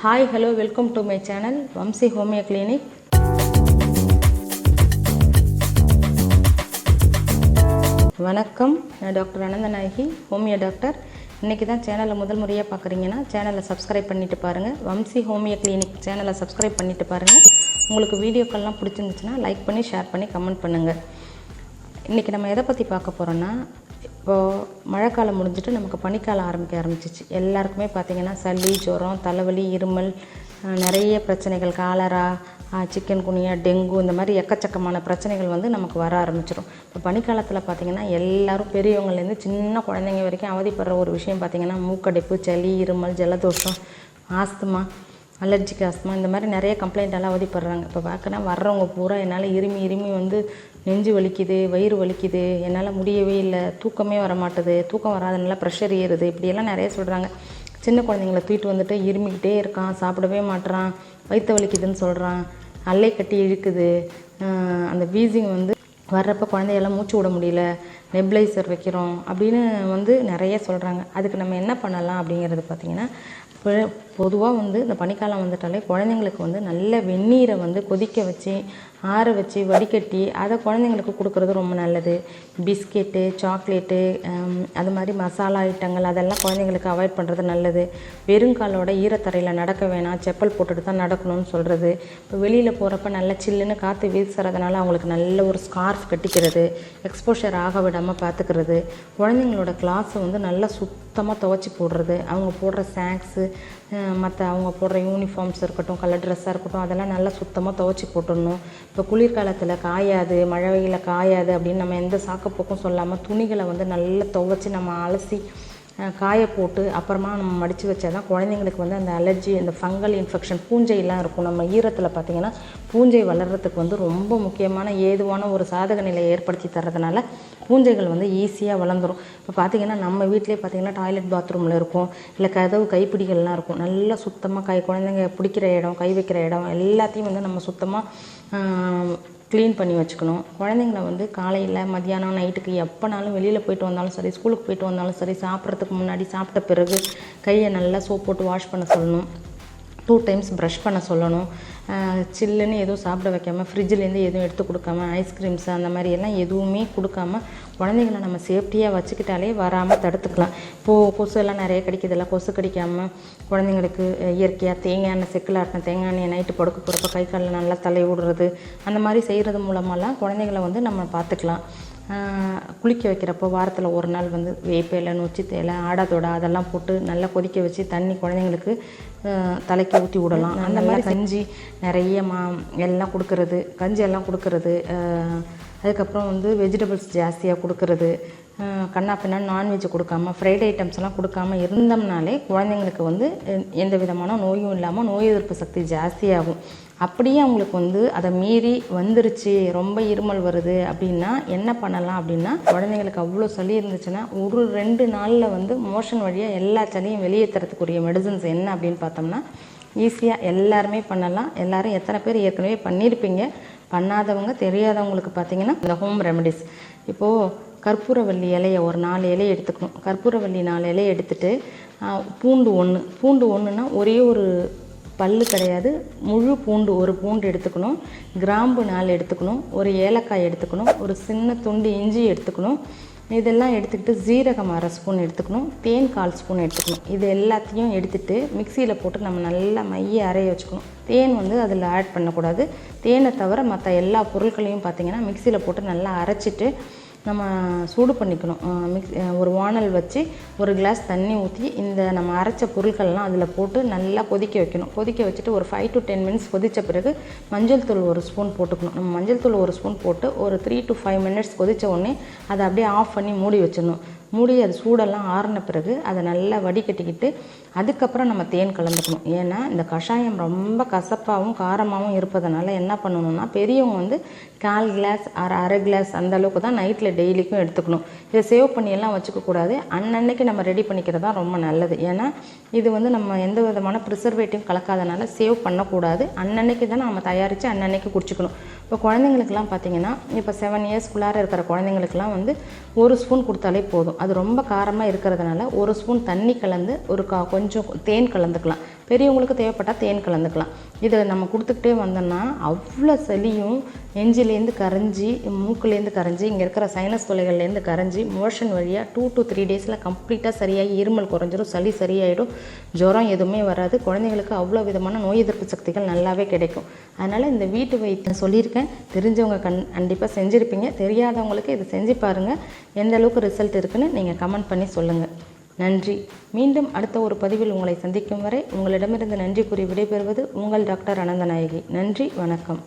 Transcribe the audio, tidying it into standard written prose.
Hi, hello, welcome to my channel Vamsi Homeo Clinic. வணக்கம், நான் doctor Ananthanayaki, homeo doctor. இன்றைக்கி தான் சேனலை முதல் முறையாக பார்க்குறீங்கன்னா சேனலை சப்ஸ்கிரைப் பண்ணிவிட்டு பாருங்கள். வம்சி ஹோமியோ கிளினிக் சேனலை சப்ஸ்கிரைப் பண்ணிவிட்டு பாருங்கள். உங்களுக்கு வீடியோக்கள்லாம் பிடிச்சிருந்துச்சுன்னா லைக் பண்ணி ஷேர் பண்ணி கமெண்ட் பண்ணுங்கள். இன்றைக்கி நம்ம எதை பற்றி பார்க்க போகிறோன்னா, இப்போது மழைக்காலம் முடிஞ்சிட்டு நமக்கு பனிக்காலம் ஆரம்பிச்சிச்சு. எல்லாருக்குமே பார்த்திங்கன்னா சளி, ஜுரம், தலைவலி, இருமல், நிறைய பிரச்சனைகள், காலரா, சிக்கன் குனியா, டெங்கு, இந்த மாதிரி எக்கச்சக்கமான பிரச்சனைகள் வந்து நமக்கு வர ஆரம்பிச்சிடும். இப்போ பனிக்காலத்தில் பார்த்திங்கன்னா எல்லோரும் பெரியவங்கலேருந்து சின்ன குழந்தைங்க வரைக்கும் அவதிப்படுற ஒரு விஷயம் பார்த்திங்கன்னா மூக்கடைப்பு, சளி, இருமல், ஜலதோஷம், ஆஸ்துமா, அலர்ஜிக் ஆஸ்துமா, இந்த மாதிரி நிறைய கம்ப்ளைண்ட்டெல்லாம் அவதிப்படுறாங்க. இப்போ பார்க்கனா வர்றவங்க பூரா என்னால் இருமி வந்து நெஞ்சு வலிக்குது, வயிறு வலிக்குது, என்னால் முடியவே இல்லை, தூக்கமே வர மாட்டுது, தூக்கம் வராதனால ப்ரெஷர் ஏறுது, இப்படியெல்லாம் நிறைய சொல்கிறாங்க. சின்ன குழந்தைங்கள தூக்கிட்டு வந்துட்டு இருமிக்கிட்டே இருக்கான், சாப்பிடவே மாட்டுறான், வயிற்று வலிக்குதுன்னு சொல்கிறான், அல்லை கட்டி இழுக்குது, அந்த வீசிங் வந்து வர்றப்போ குழந்தையெல்லாம் மூச்சு விட முடியல, நெப்ளைசர் வைக்கிறோம் அப்படின்னு வந்து நிறைய சொல்கிறாங்க. அதுக்கு நம்ம என்ன பண்ணலாம் அப்படிங்கிறது பார்த்திங்கன்னா, இப்போ பொதுவாக வந்து இந்த பனிக்காலம் வந்துட்டாலே குழந்தைங்களுக்கு வந்து நல்ல வெந்நீரை வந்து கொதிக்க வச்சு ஆற வச்சு வடிகட்டி அதை குழந்தைங்களுக்கு கொடுக்குறது ரொம்ப நல்லது. பிஸ்கெட்டு, சாக்லேட்டு, அது மாதிரி மசாலா ஐட்டங்கள் அதெல்லாம் குழந்தைங்களுக்கு அவாய்ட் பண்ணுறது நல்லது. வெறுங்காலோட ஈரத்தரையில் நடக்க வேணாம், செப்பல் போட்டுட்டு தான் நடக்கணும்னு சொல்கிறது. இப்போ வெளியில் போகிறப்ப நல்லா சில்லுன்னு காற்று வீசுறதுனால அவங்களுக்கு நல்ல ஒரு ஸ்கார்ஃப் கட்டிக்கிறது, எக்ஸ்போஷர் ஆக விடாமல் பார்த்துக்கிறது, குழந்தைங்களோட கிளாஸை வந்து நல்லா சுத்தமாக துவைச்சி போடுறது, அவங்க போடுற ஸ்நாக்ஸு, மற்ற அவங்க போடுற யூனிஃபார்ம்ஸ் இருக்கட்டும், கலர் ட்ரெஸ்ஸாக இருக்கட்டும், அதெல்லாம் நல்லா சுத்தமாக துவைச்சி போட்டுடணும். இப்போ குளிர்காலத்தில் காயாது, மழை வெயிலில் காயாது அப்படின்னு நம்ம எந்த சாக்கப்போக்கும் சொல்லாமல் துணிகளை வந்து நல்லா துவைச்சி நம்ம அலசி காய போட்டு அப்புறமா நம்ம மடித்து வச்சா தான் குழந்தைங்களுக்கு வந்து அந்த அலர்ஜி, அந்த ஃபங்கல் இன்ஃபெக்ஷன், பூஞ்சையெல்லாம் இருக்கும். நம்ம ஈரத்தில் பார்த்திங்கன்னா பூஞ்சை வளர்கிறதுக்கு வந்து ரொம்ப முக்கியமான ஏதுவான ஒரு சாதக நிலையை ஏற்படுத்தி தர்றதுனால பூஞ்சைகள் வந்து ஈஸியாக வளர்ந்துடும். இப்போ பார்த்திங்கன்னா நம்ம வீட்டிலே பார்த்திங்கன்னா டாய்லெட் பாத்ரூமில் இருக்கும், இல்லை கதவு கைப்பிடிகள்லாம் இருக்கும், நல்லா சுத்தமாக குழந்தைங்க பிடிக்கிற இடம், கை வைக்கிற இடம் எல்லாத்தையும் வந்து நம்ம சுத்தமாக க்ளீன் பண்ணி வச்சுக்கணும். குழந்தைங்கள வந்து காலையில், மத்தியானம், நைட்டுக்கு எப்போனாலும் வெளியில் போயிட்டு வந்தாலும் சரி, ஸ்கூலுக்கு போயிட்டு வந்தாலும் சரி, சாப்பிட்றதுக்கு முன்னாடி, சாப்பிட்ட பிறகு கையை நல்லா சோப் போட்டு வாஷ் பண்ண சொல்லணும், 2 டைம்ஸ் ப்ரஷ் பண்ண சொல்லணும். சில்லுன்னு எதுவும் சாப்பிட வைக்காமல், ஃப்ரிட்ஜிலேருந்து எதுவும் எடுத்து கொடுக்காம, ஐஸ்கிரீம்ஸு அந்த மாதிரி எல்லாம் எதுவுமே கொடுக்காம குழந்தைங்கள நம்ம சேஃப்டியாக வச்சுக்கிட்டாலே வராமல் தடுத்துக்கலாம். இப்போது கொசு எல்லாம் நிறைய கிடைக்கிதில்ல, கொசு கடிக்காமல் குழந்தைங்களுக்கு இயற்கையாக தேங்காய் எண்ணெய், செக்கில் ஆட்டின தேங்காய் எண்ணெய் நைட்டு படுக்க போகிறப்ப கை காலில் நல்லா தலை விடுறது, அந்த மாதிரி செய்கிறது மூலமாலாம் குழந்தைங்கள வந்து நம்ம பார்த்துக்கலாம். குளிக்க வைக்கிறப்போ வாரத்தில் ஒரு நாள் வந்து வேப்ப இலை, நொச்சி தேலை, ஆடாதோடை அதெல்லாம் போட்டு நல்லா கொதிக்க வச்சு தண்ணி குழந்தைங்களுக்கு தலைக்கு ஊற்றி விடலாம். அந்த மாதிரி கஞ்சி நிறைய எல்லாம் கொடுக்கறது, கஞ்சி எல்லாம் கொடுக்கறது, அதுக்கப்புறம் வந்து வெஜிடபிள்ஸ் ஜாஸ்தியாக கொடுக்கறது, கண்ணா பின்னா நான்வெஜ் கொடுக்காம, ஃப்ரைட் ஐட்டம்ஸ்லாம் கொடுக்காம இருந்தோம்னாலே குழந்தைங்களுக்கு வந்து எந்த விதமான நோயும் இல்லாமல் நோய் எதிர்ப்பு சக்தி ஜாஸ்தியாகும். அப்படியே அவங்களுக்கு வந்து அதை மீறி வந்துருச்சு, ரொம்ப இருமல் வருது அப்படின்னா என்ன பண்ணலாம் அப்படின்னா, குழந்தைங்களுக்கு அவ்வளோ சளி இருந்துச்சுன்னா ஒரு 2 நாளில் வந்து மோஷன் வழியாக எல்லா சளியும் வெளியேற்றுறதுக்குரிய மெடிசன்ஸ் என்ன அப்படின்னு பார்த்தோம்னா ஈஸியாக எல்லாருமே பண்ணலாம். எல்லோரும் எத்தனை பேர் ஏற்கனவே பண்ணியிருப்பீங்க, பண்ணாதவங்க தெரியாதவங்களுக்கு பார்த்திங்கன்னா இந்த ஹோம் ரெமடிஸ். இப்போது கற்பூரவல்லி இலையை ஒரு 4 இலையை எடுத்துக்கணும். கற்பூரவல்லி 4 இலையை எடுத்துகிட்டு பூண்டு ஒன்றுனா ஒரே ஒரு பல்லு கிடையாது, முழு பூண்டு, ஒரு பூண்டு எடுத்துக்கணும், கிராம்பு 4 எடுத்துக்கணும், ஒரு ஏலக்காய் எடுத்துக்கணும், ஒரு சின்ன துண்டு இஞ்சி எடுத்துக்கணும். இதெல்லாம் எடுத்துக்கிட்டு ஜீரகம் 1/2 ஸ்பூன் எடுத்துக்கணும், தேன் 1/4 ஸ்பூன் எடுத்துக்கணும். இது எல்லாத்தையும் எடுத்துகிட்டு மிக்சியில் போட்டு நம்ம நல்லா மைய அரைய வச்சுக்கணும். தேன் வந்து அதில் ஆட் பண்ணக்கூடாது. தேனை தவிர மற்ற எல்லா பொருட்களையும் பார்த்திங்கன்னா மிக்சியில் போட்டு நல்லா அரைச்சிட்டு நம்ம சூடு பண்ணிக்கணும். ஒரு வானல் வச்சு ஒரு கிளாஸ் தண்ணி ஊற்றி இந்த நம்ம அரைச்ச பொருட்கள்லாம் அதில் போட்டு நல்லா கொதிக்க வைக்கணும். கொதிக்க வச்சுட்டு ஒரு 5 to 10 மினிட்ஸ் கொதித்த பிறகு மஞ்சள் தூள் 1 ஸ்பூன் போட்டுக்கணும். நம்ம மஞ்சள் தூள் 1 ஸ்பூன் போட்டு ஒரு 3 to 5 மினிட்ஸ் கொதித்த உடனே அதை அப்படியே ஆஃப் பண்ணி மூடி வச்சிடணும். மூடி அது சூடெல்லாம் ஆறின பிறகு அதை நல்லா வடிகட்டிக்கிட்டு அதுக்கப்புறம் நம்ம தேன் கலந்துக்கணும். ஏன்னா இந்த கஷாயம் ரொம்ப கசப்பாகவும் காரமாகவும் இருப்பதனால என்ன பண்ணணும்னா, பெரியவங்க வந்து 1/4 கிளாஸ் அரை கிளாஸ் அந்த அளவுக்கு தான் நைட்டில் டெய்லிக்கும் எடுத்துக்கணும். இதை சேவ் பண்ணியெல்லாம் வச்சுக்கக்கூடாது. அன்னன்னைக்கு நம்ம ரெடி பண்ணிக்கிறது தான் ரொம்ப நல்லது. ஏன்னா இது வந்து நம்ம எந்த விதமான ப்ரிசர்வேட்டிவ் கலக்காதனால சேவ் பண்ணக்கூடாது. அன்னன்னைக்கு தான் நம்ம தயாரித்து அன்னன்னைக்கு குடிச்சிக்கணும். இப்போ குழந்தைங்களுக்குலாம் பார்த்திங்கன்னா, இப்போ 7 இயர்ஸ்க்குள்ளார இருக்கிற குழந்தைங்களுக்குலாம் வந்து 1 ஸ்பூன் கொடுத்தாலே போதும். அது ரொம்ப காரமாக இருக்கிறதுனால 1 ஸ்பூன் தண்ணி கலந்து கொஞ்சம் தேன் கலந்துக்கலாம். பெரியவங்களுக்கு தேவைப்பட்டால் தேன் கலந்துக்கலாம். இதை நம்ம கொடுத்துக்கிட்டே வந்தோம்னா அவ்வளோ சளியும் நெஞ்சிலேருந்து கரைஞ்சி, மூக்குலேருந்து கரைஞ்சி, இங்கே இருக்கிற சைனஸ் தொலைகள்லேருந்து கரைஞ்சி, மோஷன் வழியாக 2 to 3 டேஸில் கம்ப்ளீட்டாக சரியாகி இருமல் குறைஞ்சிரும், சளி சரியாயிடும், ஜுரம் எதுவுமே வராது. குழந்தைங்களுக்கு அவ்வளோ விதமான நோய் எதிர்ப்பு சக்திகள் நல்லாவே கிடைக்கும். அதனால் இந்த வீட்டு வைத்தியம் சொல்லியிருக்கேன், தெரிஞ்சவங்க கண்டிப்பாக செஞ்சுருப்பீங்க. தெரியாதவங்களுக்கு இதை செஞ்சு பாருங்கள். எந்த அளவுக்கு ரிசல்ட் இருக்குன்னு நீங்கள் கமெண்ட் பண்ணி சொல்லுங்கள். நன்றி. மீண்டும் அடுத்த ஒரு பதிவில் உங்களை சந்திக்கும் வரை உங்களிடமிருந்து நன்றி கூறி விடைபெறுவது உங்கள் டாக்டர் அனந்தநாயகி. நன்றி, வணக்கம்.